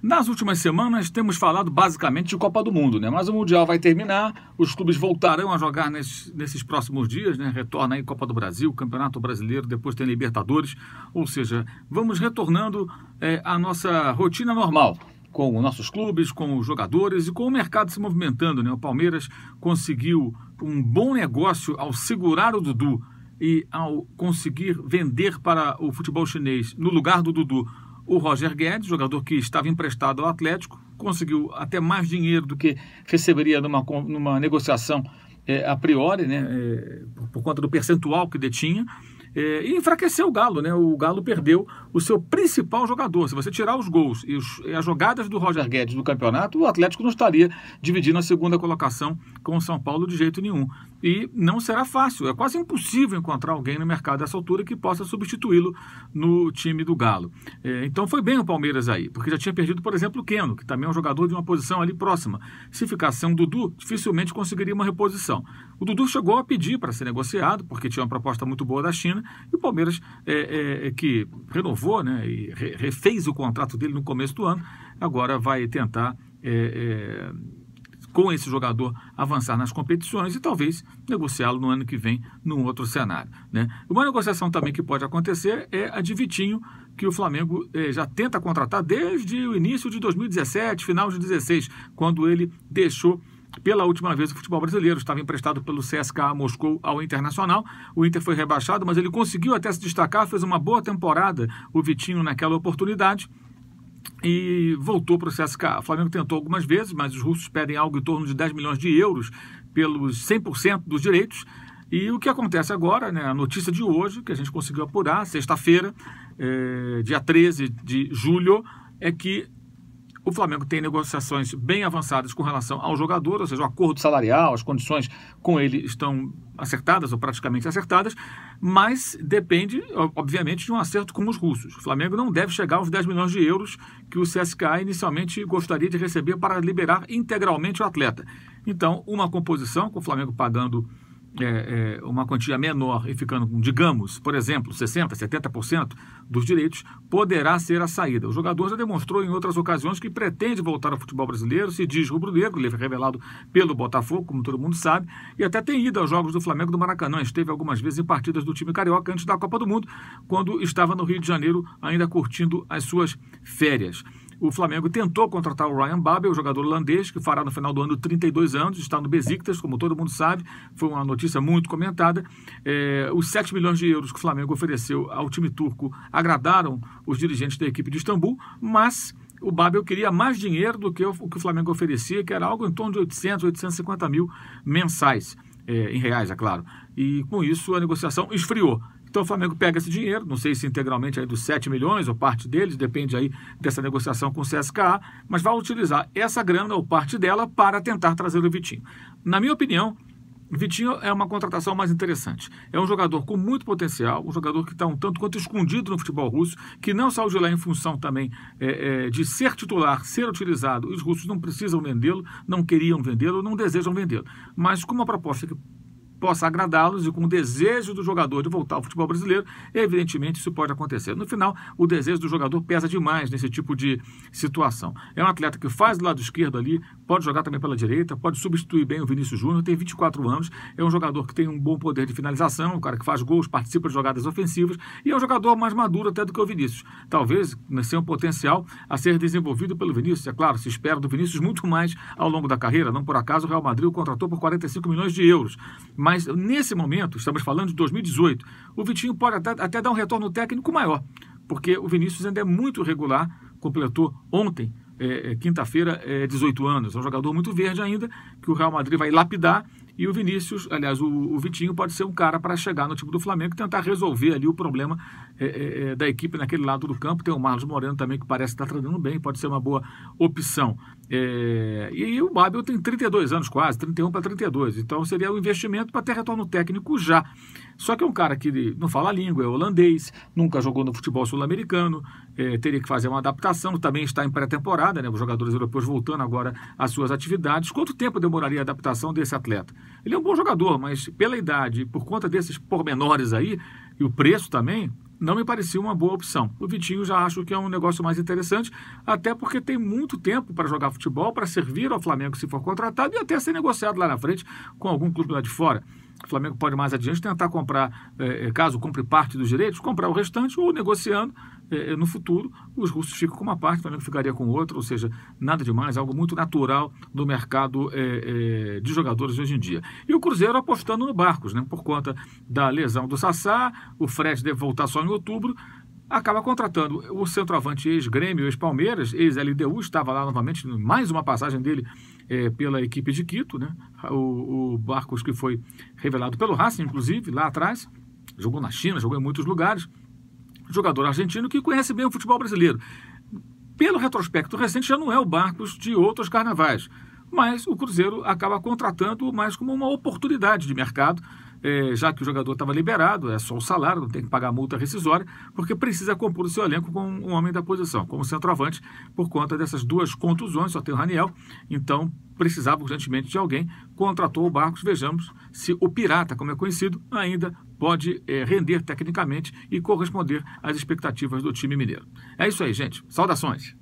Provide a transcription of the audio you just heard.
Nas últimas semanas temos falado basicamente de Copa do Mundo, né? Mas o Mundial vai terminar, os clubes voltarão a jogar nesses próximos dias, né? Retorna aí Copa do Brasil, Campeonato Brasileiro, depois tem Libertadores, ou seja, vamos retornando à nossa rotina normal, com os nossos clubes, com os jogadores e com o mercado se movimentando, né? O Palmeiras conseguiu um bom negócio ao segurar o Dudu e ao conseguir vender para o futebol chinês, no lugar do Dudu, o Roger Guedes, jogador que estava emprestado ao Atlético, conseguiu até mais dinheiro do que receberia numa negociação a priori, né, por conta do percentual que detinha, e enfraqueceu o Galo, né? O Galo perdeu o seu principal jogador. Se você tirar os gols e as jogadas do Roger Guedes do campeonato, o Atlético não estaria dividindo a segunda colocação com o São Paulo de jeito nenhum. E não será fácil, é quase impossível encontrar alguém no mercado dessa altura que possa substituí-lo no time do Galo. Então foi bem o Palmeiras aí, porque já tinha perdido, por exemplo, o Keno, que também é um jogador de uma posição ali próxima. Se ficasse sem o Dudu, dificilmente conseguiria uma reposição. O Dudu chegou a pedir para ser negociado, porque tinha uma proposta muito boa da China, e o Palmeiras, que renovou, né, e refez o contrato dele no começo do ano, agora vai tentar, com esse jogador, avançar nas competições e talvez negociá-lo no ano que vem num outro cenário, né? Uma negociação também que pode acontecer é a de Vitinho, que o Flamengo já tenta contratar desde o início de 2017, final de 2016, quando ele deixou pela última vez o futebol brasileiro. Estava emprestado pelo CSKA Moscou ao Internacional. O Inter foi rebaixado, mas ele conseguiu até se destacar, fez uma boa temporada, o Vitinho, naquela oportunidade, e voltou para o CSKA. O Flamengo tentou algumas vezes, mas os russos pedem algo em torno de 10 milhões de euros pelos 100% dos direitos. E o que acontece agora, né, a notícia de hoje, que a gente conseguiu apurar, sexta-feira, dia 13 de julho, é que o Flamengo tem negociações bem avançadas com relação ao jogador, ou seja, o acordo salarial, as condições com ele estão acertadas ou praticamente acertadas, mas depende, obviamente, de um acerto com os russos. O Flamengo não deve chegar aos 10 milhões de euros que o CSKA inicialmente gostaria de receber para liberar integralmente o atleta. Então, uma composição com o Flamengo pagando uma quantia menor e ficando com, digamos, por exemplo, 60%, 70% dos direitos, poderá ser a saída. O jogador já demonstrou em outras ocasiões que pretende voltar ao futebol brasileiro, se diz rubro-negro, ele foi revelado pelo Botafogo, como todo mundo sabe, e até tem ido aos jogos do Flamengo do Maracanã, esteve algumas vezes em partidas do time carioca antes da Copa do Mundo, quando estava no Rio de Janeiro ainda curtindo as suas férias. O Flamengo tentou contratar o Ryan Babel, o jogador holandês, que fará no final do ano 32 anos, está no Besiktas, como todo mundo sabe, foi uma notícia muito comentada. Os 7 milhões de euros que o Flamengo ofereceu ao time turco agradaram os dirigentes da equipe de Istambul, mas o Babel queria mais dinheiro do que o que o Flamengo oferecia, que era algo em torno de 800, 850 mil mensais, em reais, é claro. E com isso a negociação esfriou. Então o Flamengo pega esse dinheiro, não sei se integralmente aí dos 7 milhões ou parte deles, depende aí dessa negociação com o CSKA, mas vai utilizar essa grana ou parte dela para tentar trazer o Vitinho. Na minha opinião, o Vitinho é uma contratação mais interessante. É um jogador com muito potencial, um jogador que está um tanto quanto escondido no futebol russo, que não saiu de lá em função também de ser titular, ser utilizado. Os russos não precisam vendê-lo, não queriam vendê-lo, não desejam vendê-lo. Mas com uma proposta que possa agradá-los e com o desejo do jogador de voltar ao futebol brasileiro, evidentemente isso pode acontecer. No final, o desejo do jogador pesa demais nesse tipo de situação. É um atleta que faz do lado esquerdo ali, pode jogar também pela direita, pode substituir bem o Vinícius Júnior, tem 24 anos, é um jogador que tem um bom poder de finalização, um cara que faz gols, participa de jogadas ofensivas e é um jogador mais maduro até do que o Vinícius. Talvez seja um potencial a ser desenvolvido pelo Vinícius. É claro, se espera do Vinícius muito mais ao longo da carreira, não por acaso o Real Madrid o contratou por 45 milhões de euros. Mas nesse momento, estamos falando de 2018, o Vitinho pode até dar um retorno técnico maior, porque o Vinícius ainda é muito regular, completou ontem, quinta-feira, 18 anos. É um jogador muito verde ainda, que o Real Madrid vai lapidar, e o Vinícius, aliás, o Vitinho pode ser um cara para chegar no time do Flamengo e tentar resolver ali o problema da equipe naquele lado do campo. Tem o Marlos Moreno também, que parece estar treinando bem, pode ser uma boa opção. E o Babel tem 32 anos quase, 31 para 32, então seria um investimento para ter retorno técnico já. Só que é um cara que não fala a língua, é holandês, nunca jogou no futebol sul-americano, teria que fazer uma adaptação, também está em pré-temporada, né, os jogadores europeus voltando agora às suas atividades. Quanto tempo demoraria a adaptação desse atleta? Ele é um bom jogador, mas pela idade, por conta desses pormenores aí, e o preço também, não me parecia uma boa opção. O Vitinho já acho que é um negócio mais interessante, até porque tem muito tempo para jogar futebol, para servir ao Flamengo se for contratado e até ser negociado lá na frente com algum clube lá de fora. O Flamengo pode mais adiante tentar comprar, caso compre parte dos direitos, comprar o restante ou negociando no futuro, os russos ficam com uma parte, o Flamengo ficaria com outra, ou seja, nada demais, algo muito natural do mercado de jogadores hoje em dia. E o Cruzeiro apostando no Barcos, né, por conta da lesão do Sassá, o Fred deve voltar só em outubro, acaba contratando o centroavante ex-Grêmio, ex-Palmeiras, ex-LDU, estava lá novamente, mais uma passagem dele pela equipe de Quito, né? O Barcos que foi revelado pelo Racing, inclusive, lá atrás, jogou na China, jogou em muitos lugares, jogador argentino que conhece bem o futebol brasileiro. Pelo retrospecto recente, já não é o Barcos de outros carnavais, mas o Cruzeiro acaba contratando mais como uma oportunidade de mercado, já que o jogador estava liberado, é só o salário, não tem que pagar multa rescisória, porque precisa compor o seu elenco com um homem da posição, como centroavante, por conta dessas duas contusões, só tem o Raniel, então precisava urgentemente de alguém, contratou o Barcos, vejamos se o Pirata, como é conhecido, ainda pode render tecnicamente e corresponder às expectativas do time mineiro. É isso aí, gente. Saudações!